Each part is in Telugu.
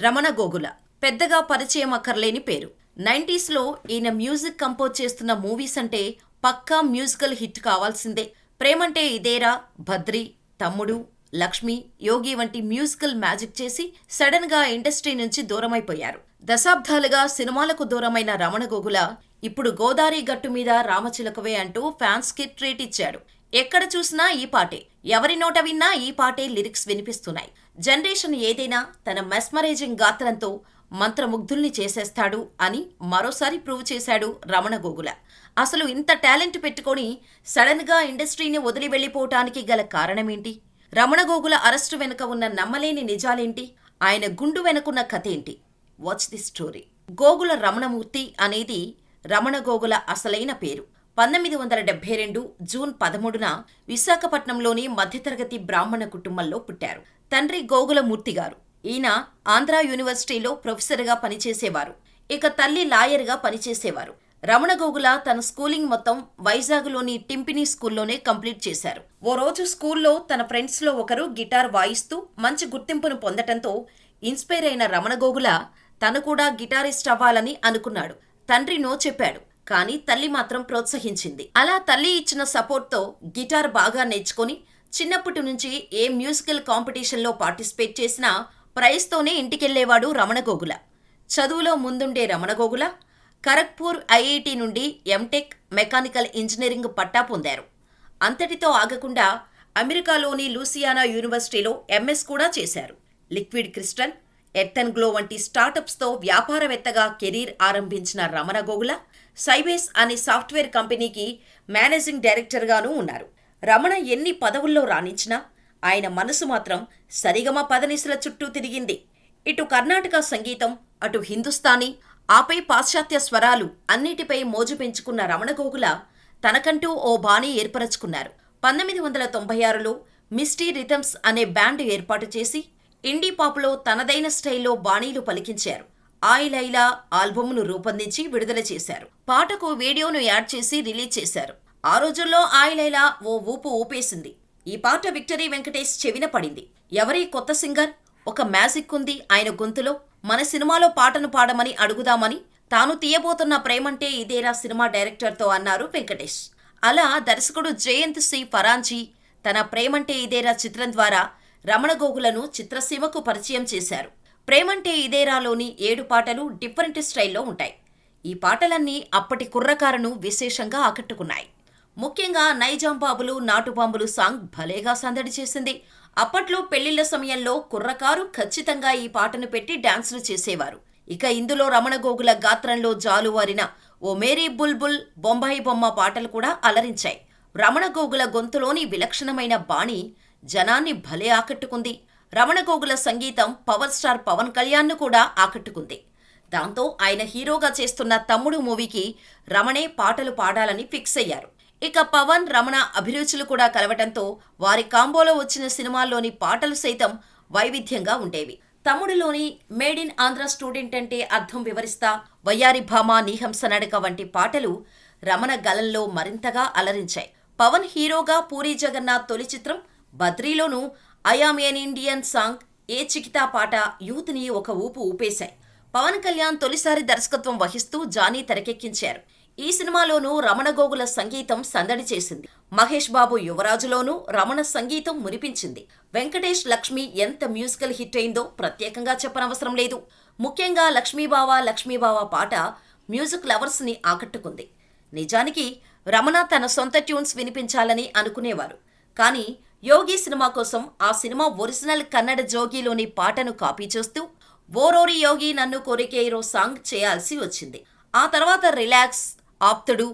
రమణ గోగుల పెద్దగా పరిచయం అక్కర్లేని పేరు. 90స్లో ఈయన మ్యూజిక్ కంపోజ్ చేస్తున్న మూవీస్ అంటే పక్కా మ్యూజికల్ హిట్ కావాల్సిందే. ప్రేమంటే ఇదేరా, భద్రి, తమ్ముడు, లక్ష్మి, యోగి వంటి మ్యూజికల్ మ్యాజిక్ చేసి సడన్ గా ఇండస్ట్రీ నుంచి దూరమైపోయారు. దశాబ్దాలుగా సినిమాలకు దూరమైన రమణ గోగుల ఇప్పుడు గోదావరి గట్టు మీద రామచిలకవే అంటూ ఫ్యాన్స్ కి ట్రీట్ ఇచ్చాడు. ఎక్కడ చూసినా ఈ పాటే, ఎవరి నోట విన్నా ఈ పాటే లిరిక్స్ వినిపిస్తున్నాయి. జనరేషన్ ఏదైనా తన మెస్మరైజింగ్ గాత్రంతో మంత్రముగ్ధుల్ని చేసేస్తాడు అని మరోసారి ప్రూవ్ చేశాడు రమణ గోగుల. అసలు ఇంత టాలెంట్ పెట్టుకొని సడన్ గా ఇండస్ట్రీని వదిలి వెళ్లిపోవటానికి గల కారణమేంటి? రమణ గోగుల అరెస్టు వెనుక ఉన్న నమ్మలేని నిజాలేంటి? ఆయన గుండు వెనుకున్న కథేంటి? Watch the story. Gogula Ramanamurthy అనేది రమణ గోగుల అసలైన పేరు. 1972 జూన్ 13న విశాఖపట్నంలోని మధ్యతరగతి బ్రాహ్మణ కుటుంబంలో పుట్టారు. తండ్రి గోగులమూర్తి గారు. ఈయన ఆంధ్రా యూనివర్సిటీలో ప్రొఫెసర్గా పనిచేసేవారు. ఇక తల్లి లాయర్గా పనిచేసేవారు. రమణ గోగుల తన స్కూలింగ్ మొత్తం వైజాగ్లోని టింపినీ స్కూల్లోనే కంప్లీట్ చేశారు. ఓ రోజు స్కూల్లో తన ఫ్రెండ్స్లో ఒకరు గిటార్ వాయిస్తూ మంచి గుర్తింపును పొందటంతో ఇన్స్పైర్ అయిన రమణ గోగుల తను కూడా గిటారిస్ట్ అవ్వాలని అనుకున్నాడు. తండ్రి నో చెప్పాడు, కానీ తల్లి మాత్రం ప్రోత్సహించింది. అలా తల్లి ఇచ్చిన సపోర్ట్తో గిటార్ బాగా నేర్చుకొని చిన్నప్పటి నుంచి ఏ మ్యూజికల్ కాంపిటీషన్లో పార్టిసిపేట్ చేసినా ప్రైజ్తోనే ఇంటికెళ్లేవాడు రమణ గోగుల. చదువులో ముందుండే రమణ గోగుల ఖరగ్పూర్ ఐఐటి నుండి ఎంటెక్ మెకానికల్ ఇంజనీరింగ్ పట్టా పొందారు. అంతటితో ఆగకుండా అమెరికాలోని లూసియానా యూనివర్సిటీలో ఎంఎస్ కూడా చేశారు. లిక్విడ్ క్రిస్టల్, ఎర్తన్ గ్లో వంటి స్టార్టప్స్తో వ్యాపారవేత్తగా కెరీర్ ఆరంభించిన రమణ గోగుల సైబేస్ అనే సాఫ్ట్వేర్ కంపెనీకి మేనేజింగ్ డైరెక్టర్గానూ ఉన్నారు. రమణ ఎన్ని పదవుల్లో రాణించినా ఆయన మనసు మాత్రం సరిగమ పదనిసల చుట్టూ తిరిగింది. ఇటు కర్ణాటక సంగీతం, అటు హిందుస్థానీ, ఆపై పాశ్చాత్య స్వరాలు అన్నిటిపై మోజు పెంచుకున్న రమణ గోగుల తనకంటూ ఓ బాణీ ఏర్పరచుకున్నారు. 1996లో మిస్టీ రిథమ్స్ అనే బ్యాండ్ ఏర్పాటు చేసి ఇండీ పాప్లో తనదైన స్టైల్లో బాణీలు పలికించారు. ఆయ్ లైలా ఆల్బమ్ను రూపొందించి విడుదల చేశారు. పాటకు వీడియోను యాడ్ చేసి రిలీజ్ చేశారు. ఆ రోజుల్లో ఆయ్ లైలా ఓ ఊపు ఊపేసింది. ఈ పాట విక్టరీ వెంకటేష్ చెవిన పడింది. ఎవరీ కొత్త సింగర్? ఒక మ్యాజిక్ ఉంది ఆయన గొంతులో, మన సినిమాలో పాటను పాడమని అడుగుదామని తాను తీయబోతున్న ప్రేమంటే ఇదేరా సినిమా డైరెక్టర్తో అన్నారు వెంకటేష్. అలా దర్శకుడు జయంత్ సి ఫరాంజీ తన ప్రేమంటే ఇదేరా చిత్రం ద్వారా రమణ గోగులను చిత్రసీమకు పరిచయం చేశారు. ప్రేమంటే ఇదేరాలోని 7 పాటలు డిఫరెంట్ స్టైల్లో ఉంటాయి. ఈ పాటలన్నీ అప్పటి కుర్రకారును విశేషంగా ఆకట్టుకున్నాయి. ముఖ్యంగా నైజాం బాబులు నాటుబాంబులు సాంగ్ భలేగా సందడి చేసింది. అప్పట్లో పెళ్లిళ్ల సమయంలో కుర్రకారు ఖచ్చితంగా ఈ పాటను పెట్టి డాన్సులు చేసేవారు. ఇక ఇందులో రమణ గోగుల గాత్రంలో జాలువారిన ఓ మేరీ బుల్బుల్, బొంబాయి బొమ్మ పాటలు కూడా అలరించాయి. రమణ గోగుల గొంతులోని విలక్షణమైన బాణి జనాన్ని భలే ఆకట్టుకుంది. రమణ గోగుల సంగీతం పవర్ స్టార్ పవన్ కళ్యాణ్ను కూడా ఆకట్టుకుంది. దాంతో ఆయన హీరోగా చేస్తున్న తమ్ముడు మూవీకి రమణే పాటలు పాడాలని ఫిక్స్ అయ్యారు. ఇక పవన్, రమణ అభిరుచులు కూడా కలవటంతో వారి కాంబోలో వచ్చిన సినిమాల్లోని పాటలు సైతం వైవిధ్యంగా ఉండేవి. తమ్ముడులోని మేడ్ ఇన్ ఆంధ్ర స్టూడెంట్ అంటే అర్థం వివరిస్తా, వయ్యారి భామ, నీహంస నడక వంటి పాటలు రమణ గలంలో మరింతగా అలరించాయి. పవన్ హీరోగా పూరీ జగన్నాథ్ తొలి చిత్రం బద్రీలోనూ I'm N Indian song, A Chiquita పాట యూత్ని ఒక ఊపు ఊపేశాయి. పవన్ కళ్యాణ్ తొలిసారి దర్శకత్వం వహిస్తూ జానీ తెరకెక్కించారు. ఈ సినిమాలోనూ రమణ గోగుల సంగీతం సందడి చేసింది. మహేష్ బాబు యువరాజులోనూ రమణ సంగీతం మురిపించింది. వెంకటేష్ లక్ష్మి ఎంత మ్యూజికల్ హిట్ అయిందో ప్రత్యేకంగా చెప్పనవసరం లేదు. ముఖ్యంగా లక్ష్మీబావా పాట మ్యూజిక్ లవర్స్ ని ఆకట్టుకుంది. నిజానికి రమణ తన సొంత ట్యూన్స్ వినిపించాలని అనుకునేవారు. కానీ యోగి సినిమా కోసం ఆ సినిమా ఒరిజినల్ కన్నడ జోగిలోని పాటను కాపీ చేస్తూ ఓరోరి యోగి నన్ను కోరికేరో సాంగ్ చేయాల్సి వచ్చింది. ఆ తర్వాత రిలాక్స్, ఆప్తుడు,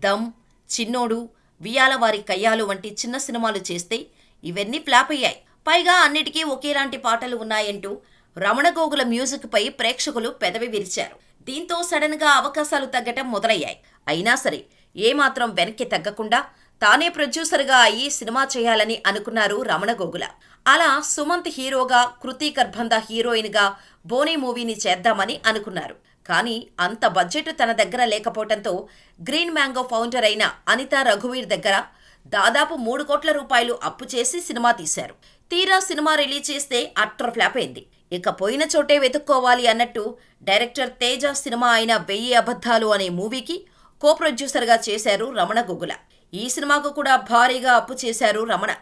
దమ్, చిన్నోడు, వియాలవారి కయ్యాలు వంటి చిన్న సినిమాలు చేస్తే ఇవన్నీ ఫ్లాప్ అయ్యాయి. పైగా అన్నిటికీ ఒకేలాంటి పాటలు ఉన్నాయంటూ రమణ గోగుల మ్యూజిక్ పై ప్రేక్షకులు పెదవి విరిచారు. దీంతో సడన్ గా అవకాశాలు తగ్గటం మొదలయ్యాయి. అయినా సరే ఏమాత్రం వెనక్కి తగ్గకుండా తానే ప్రొడ్యూసర్గా అయ్యి సినిమా చేయాలని అనుకున్నారు రమణ గోగుల. అలా సుమంత్ హీరోగా, కృతి కర్బంద హీరోయిన్గా బోనీ మూవీని చేద్దామని అనుకున్నారు. కానీ అంత బడ్జెట్ తన దగ్గర లేకపోవడంతో గ్రీన్ మ్యాంగో ఫౌండర్ అయిన అనితా రఘువీర్ దగ్గర దాదాపు 3 కోట్ల రూపాయలు అప్పు చేసి సినిమా తీశారు. తీరా సినిమా రిలీజ్ చేస్తే అట్టర్ ఫ్లాప్ అయింది. ఇక పోయిన చోటే వెతుక్కోవాలి అన్నట్టు డైరెక్టర్ తేజ సినిమా అయిన 1000 అబద్ధాలు అనే మూవీకి కో ప్రొడ్యూసర్గా చేశారు రమణ గోగుల. ఈ సినిమాకు కూడా భారీగా అప్పు చేశారు రమణ.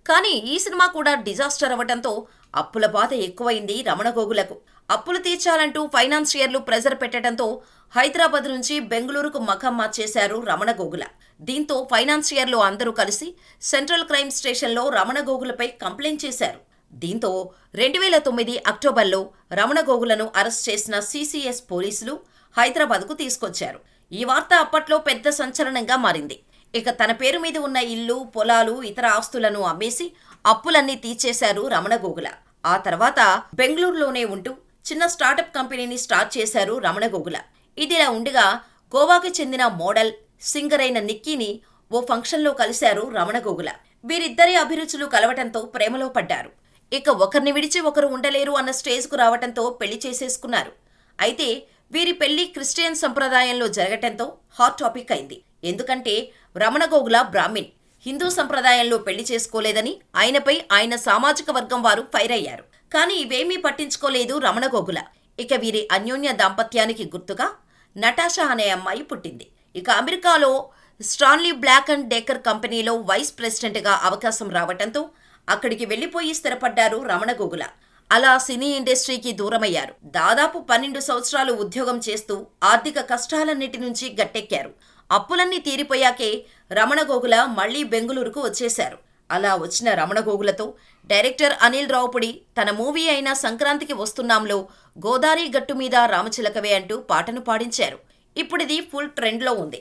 కానీ ఈ సినిమా కూడా డిజాస్టర్ అవ్వటంతో అప్పుల బాధ ఎక్కువైంది రమణ గోగులకు. అప్పులు తీర్చాలంటూ ఫైనాన్షియర్లు ప్రెజర్ పెట్టడంతో హైదరాబాద్ నుంచి బెంగళూరుకు మఖం మార్చేశారు రమణ గోగుల. దీంతో ఫైనాన్షియర్లు అందరూ కలిసి సెంట్రల్ క్రైమ్ స్టేషన్లో రమణ గోగులపై కంప్లైంట్ చేశారు. దీంతో 2009 అక్టోబర్లో రమణ గోగులను అరెస్ట్ చేసిన సిసిఎస్ పోలీసులు హైదరాబాద్కు తీసుకొచ్చారు. ఈ వార్త అప్పట్లో పెద్ద సంచలనంగా మారింది. ఇక తన పేరు మీద ఉన్న ఇల్లు, పొలాలు, ఇతర ఆస్తులను అమ్మేసి అప్పులన్నీ తీర్చేశారు రమణ గోగుల. ఆ తర్వాత బెంగళూరులోనే ఉంటూ చిన్న స్టార్టప్ కంపెనీని స్టార్ట్ చేశారు రమణ గోగుల. ఇదిలా ఉండగా గోవాకి చెందిన మోడల్, సింగర్ అయిన నిక్కీని ఓ ఫంక్షన్లో కలిశారు రమణ గోగుల. వీరిద్దరి అభిరుచులు కలవటంతో ప్రేమలో పడ్డారు. ఇక ఒకరిని విడిచి ఒకరు ఉండలేరు అన్న స్టేజ్కు రావటంతో పెళ్లి చేసేసుకున్నారు. అయితే వీరి పెళ్లి క్రిస్టియన్ సంప్రదాయంలో జరగటంతో హాట్ టాపిక్ అయింది. ఎందుకంటే రమణ గోగుల బ్రాహ్మిన్, హిందూ సంప్రదాయంలో పెళ్లి చేసుకోలేదని ఆయనపై ఆయన సామాజిక వర్గం వారు ఫైర్ అయ్యారు. కానీ ఇవేమీ పట్టించుకోలేదు రమణ గోగుల. ఇక వీరి అన్యోన్య దాంపత్యానికి గుర్తుగా నటాషా అనే అమ్మాయి పుట్టింది. ఇక అమెరికాలో స్టాన్లీ బ్లాక్ అండ్ డేకర్ కంపెనీలో వైస్ ప్రెసిడెంట్గా అవకాశం రావటంతో అక్కడికి వెళ్లిపోయి స్థిరపడ్డారు రమణ గోగుల. అలా సినీ ఇండస్ట్రీకి దూరమయ్యారు. దాదాపు 12 సంవత్సరాలు ఉద్యోగం చేస్తూ ఆర్థిక కష్టాలన్నిటి నుంచి గట్టెక్కారు. అప్పులన్నీ తీరిపోయాకే రమణ గోగుల మళ్లీ బెంగళూరుకు వచ్చేశారు. అలా వచ్చిన రమణ గోగులతో డైరెక్టర్ అనిల్ రావుపుడి తన మూవీ అయిన సంక్రాంతికి వస్తున్నాంలో గోదావరి గట్టు మీద రామచిలకవే అంటూ పాటను పాడించారు. ఇప్పుడిది ఫుల్ ట్రెండ్లో ఉంది.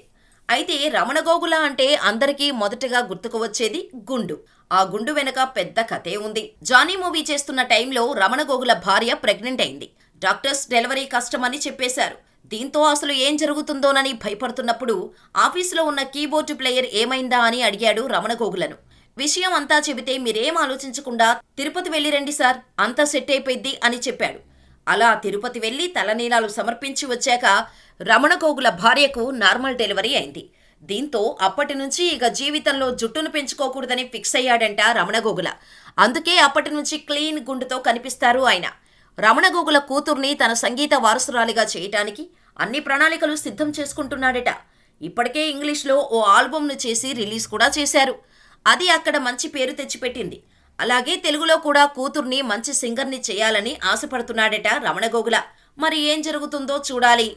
అయితే రమణ గోగుల అంటే అందరికీ మొదటగా గుర్తుకు వచ్చేది గుండు. ఆ గుండు వెనక పెద్ద కథే ఉంది. జానీ మూవీ చేస్తున్న టైంలో రమణ గోగుల భార్య ప్రెగ్నెంట్ అయింది. డాక్టర్స్ డెలివరీ కష్టమని చెప్పేశారు. దీంతో అసలు ఏం జరుగుతుందోనని భయపడుతున్నప్పుడు ఆఫీసులో ఉన్న కీబోర్డు ప్లేయర్ ఏమైందా అని అడిగాడు రమణ గోగులను. విషయం అంతా చెబితే మీరేం ఆలోచించకుండా తిరుపతి వెళ్ళి రండి సార్, అంతా సెట్ అయిపోయింది అని చెప్పాడు. అలా తిరుపతి వెళ్లి తలనీలాలు సమర్పించి వచ్చాక రమణ గోగుల భార్యకు నార్మల్ డెలివరీ అయింది. దీంతో అప్పటి నుంచి ఇక జీవితంలో జుట్టును పెంచుకోకూడదని ఫిక్స్ అయ్యాడంట రమణ గోగుల. అందుకే అప్పటి నుంచి క్లీన్ గుండుతో కనిపిస్తారు ఆయన. రమణ గోగుల కూతుర్ని తన సంగీత వారసురాలిగా చేయటానికి అన్ని ప్రణాళికలు సిద్ధం చేసుకుంటున్నాడట. ఇప్పటికే ఇంగ్లీష్లో ఓ ఆల్బమ్ను చేసి రిలీజ్ కూడా చేశారు. అది అక్కడ మంచి పేరు తెచ్చిపెట్టింది. అలాగే తెలుగులో కూడా కూతుర్ని మంచి సింగర్ని చేయాలని ఆశపడుతున్నాడట రమణ గోగుల. మరి ఏం జరుగుతుందో చూడాలి.